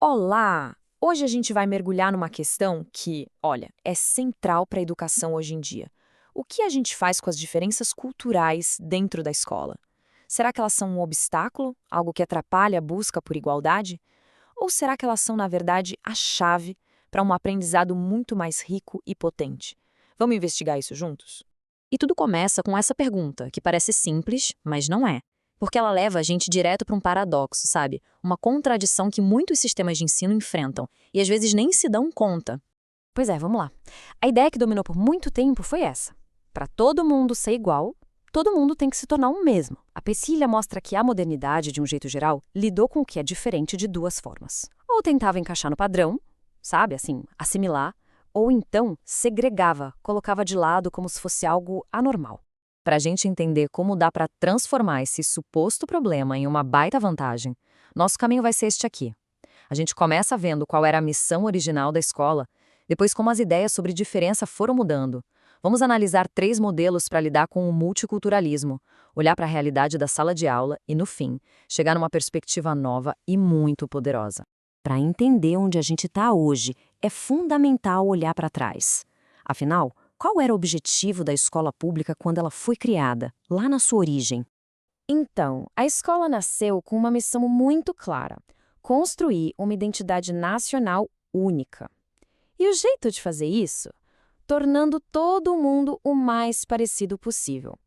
Olá! Hoje a gente vai mergulhar numa questão que, olha, é central para a educação hoje em dia. O que a gente faz com as diferenças culturais dentro da escola? Será que elas são um obstáculo, algo que atrapalha a busca por igualdade? Ou será que elas são, na verdade, a chave para um aprendizado muito mais rico e potente? Vamos investigar isso juntos? E tudo começa com essa pergunta, que parece simples, mas não é. Porque ela leva a gente direto para um paradoxo, sabe? Uma contradição que muitos sistemas de ensino enfrentam e às vezes nem se dão conta. Pois é, vamos lá. A ideia que dominou por muito tempo foi essa. Para todo mundo ser igual, todo mundo tem que se tornar um mesmo. A Pesquisa mostra que a modernidade, de um jeito geral, lidou com o que é diferente de duas formas. Ou tentava encaixar no padrão, sabe, assim, assimilar, ou então segregava, colocava de lado como se fosse algo anormal. Para a gente entender como dá para transformar esse suposto problema em uma baita vantagem, nosso caminho vai ser este aqui. A gente começa vendo qual era a missão original da escola, depois como as ideias sobre diferença foram mudando. Vamos analisar 3 modelos para lidar com o multiculturalismo, olhar para a realidade da sala de aula e, no fim, chegar numa perspectiva nova e muito poderosa. Para entender onde a gente está hoje, é fundamental olhar para trás. Afinal, qual era o objetivo da escola pública quando ela foi criada, lá na sua origem? Então, a escola nasceu com uma missão muito clara: construir uma identidade nacional única. E o jeito de fazer isso? Tornando todo mundo o mais parecido possível.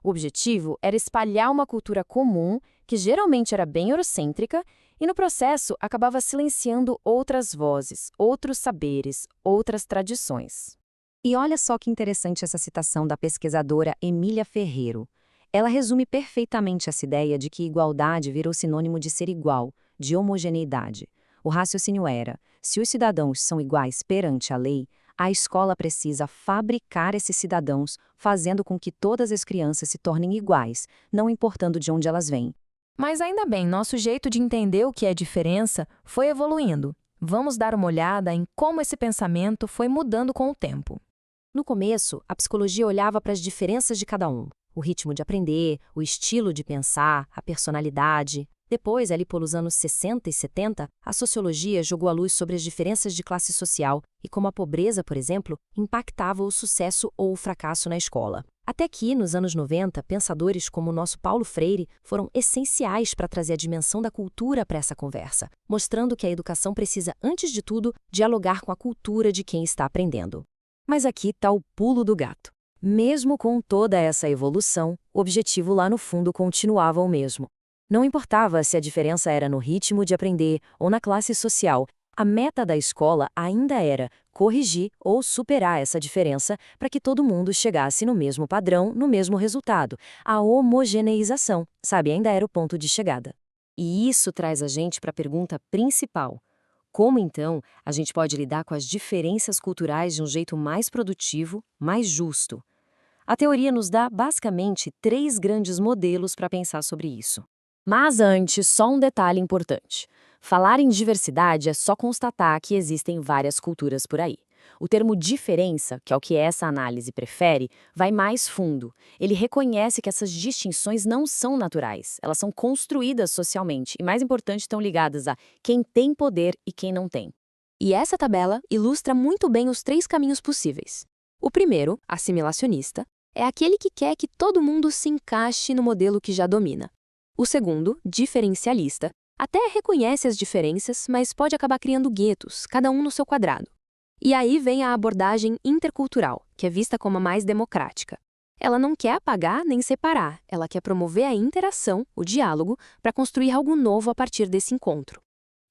O objetivo era espalhar uma cultura comum, que geralmente era bem eurocêntrica, e no processo acabava silenciando outras vozes, outros saberes, outras tradições. E olha só que interessante essa citação da pesquisadora Emília Ferreiro. Ela resume perfeitamente essa ideia de que igualdade virou sinônimo de ser igual, de homogeneidade. O raciocínio era: se os cidadãos são iguais perante a lei, a escola precisa fabricar esses cidadãos, fazendo com que todas as crianças se tornem iguais, não importando de onde elas vêm. Mas ainda bem, nosso jeito de entender o que é diferença foi evoluindo. Vamos dar uma olhada em como esse pensamento foi mudando com o tempo. No começo, a psicologia olhava para as diferenças de cada um: o ritmo de aprender, o estilo de pensar, a personalidade. Depois, ali pelos anos 60 e 70, a sociologia jogou a luz sobre as diferenças de classe social e como a pobreza, por exemplo, impactava o sucesso ou o fracasso na escola. Até que, nos anos 90, pensadores como o nosso Paulo Freire foram essenciais para trazer a dimensão da cultura para essa conversa, mostrando que a educação precisa, antes de tudo, dialogar com a cultura de quem está aprendendo. Mas aqui está o pulo do gato. Mesmo com toda essa evolução, o objetivo lá no fundo continuava o mesmo. Não importava se a diferença era no ritmo de aprender ou na classe social, a meta da escola ainda era corrigir ou superar essa diferença para que todo mundo chegasse no mesmo padrão, no mesmo resultado. A homogeneização, sabe, ainda era o ponto de chegada. E isso traz a gente para a pergunta principal. Como, então, a gente pode lidar com as diferenças culturais de um jeito mais produtivo, mais justo? A teoria nos dá, basicamente, 3 grandes modelos para pensar sobre isso. Mas antes, só um detalhe importante. Falar em diversidade é só constatar que existem várias culturas por aí. O termo diferença, que é o que essa análise prefere, vai mais fundo. Ele reconhece que essas distinções não são naturais, elas são construídas socialmente e, mais importante, estão ligadas a quem tem poder e quem não tem. E essa tabela ilustra muito bem os 3 caminhos possíveis. O primeiro, assimilacionista, é aquele que quer que todo mundo se encaixe no modelo que já domina. O segundo, diferencialista, até reconhece as diferenças, mas pode acabar criando guetos, cada um no seu quadrado. E aí vem a abordagem intercultural, que é vista como a mais democrática. Ela não quer apagar nem separar, ela quer promover a interação, o diálogo, para construir algo novo a partir desse encontro.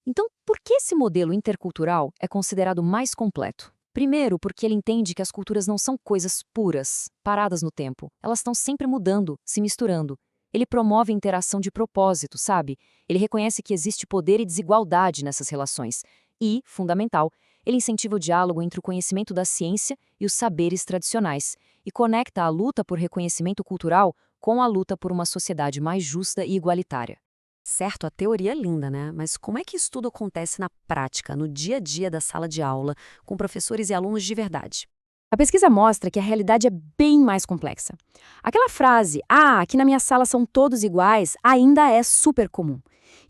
Então, por que esse modelo intercultural é considerado mais completo? Primeiro, porque ele entende que as culturas não são coisas puras, paradas no tempo. Elas estão sempre mudando, se misturando. Ele promove interação de propósito, sabe? Ele reconhece que existe poder e desigualdade nessas relações. E, fundamental, ele incentiva o diálogo entre o conhecimento da ciência e os saberes tradicionais, e conecta a luta por reconhecimento cultural com a luta por uma sociedade mais justa e igualitária. Certo, a teoria é linda, né? Mas como é que isso tudo acontece na prática, no dia a dia da sala de aula, com professores e alunos de verdade? A pesquisa mostra que a realidade é bem mais complexa. Aquela frase, aqui na minha sala são todos iguais, ainda é super comum.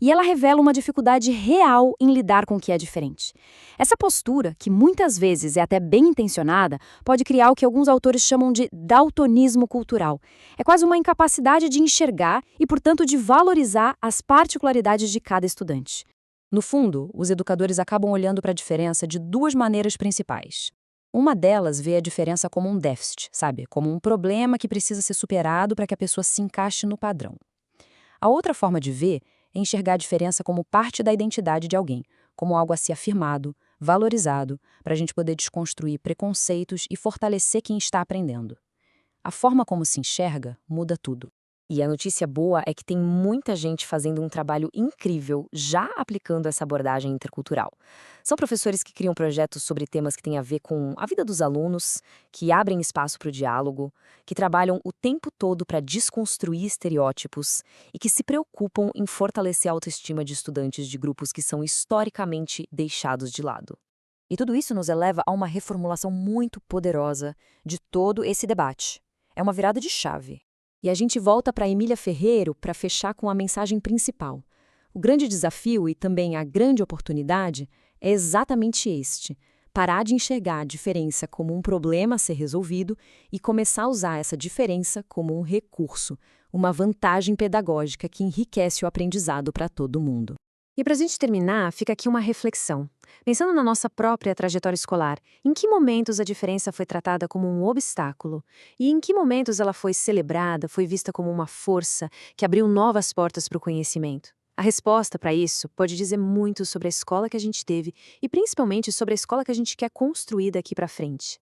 E ela revela uma dificuldade real em lidar com o que é diferente. Essa postura, que muitas vezes é até bem intencionada, pode criar o que alguns autores chamam de daltonismo cultural. É quase uma incapacidade de enxergar e, portanto, de valorizar as particularidades de cada estudante. No fundo, os educadores acabam olhando para a diferença de duas maneiras principais. Uma delas vê a diferença como um déficit, sabe? Como um problema que precisa ser superado para que a pessoa se encaixe no padrão. A outra forma de ver é enxergar a diferença como parte da identidade de alguém, como algo a ser afirmado, valorizado, para a gente poder desconstruir preconceitos e fortalecer quem está aprendendo. A forma como se enxerga muda tudo. E a notícia boa é que tem muita gente fazendo um trabalho incrível já aplicando essa abordagem intercultural. São professores que criam projetos sobre temas que têm a ver com a vida dos alunos, que abrem espaço para o diálogo, que trabalham o tempo todo para desconstruir estereótipos e que se preocupam em fortalecer a autoestima de estudantes de grupos que são historicamente deixados de lado. E tudo isso nos eleva a uma reformulação muito poderosa de todo esse debate. É uma virada de chave. E a gente volta para Emília Ferreiro para fechar com a mensagem principal. O grande desafio e também a grande oportunidade é exatamente este: parar de enxergar a diferença como um problema a ser resolvido e começar a usar essa diferença como um recurso, uma vantagem pedagógica que enriquece o aprendizado para todo mundo. E para a gente terminar, fica aqui uma reflexão. Pensando na nossa própria trajetória escolar, em que momentos a diferença foi tratada como um obstáculo? E em que momentos ela foi celebrada, foi vista como uma força que abriu novas portas para o conhecimento? A resposta para isso pode dizer muito sobre a escola que a gente teve e principalmente sobre a escola que a gente quer construir daqui para frente.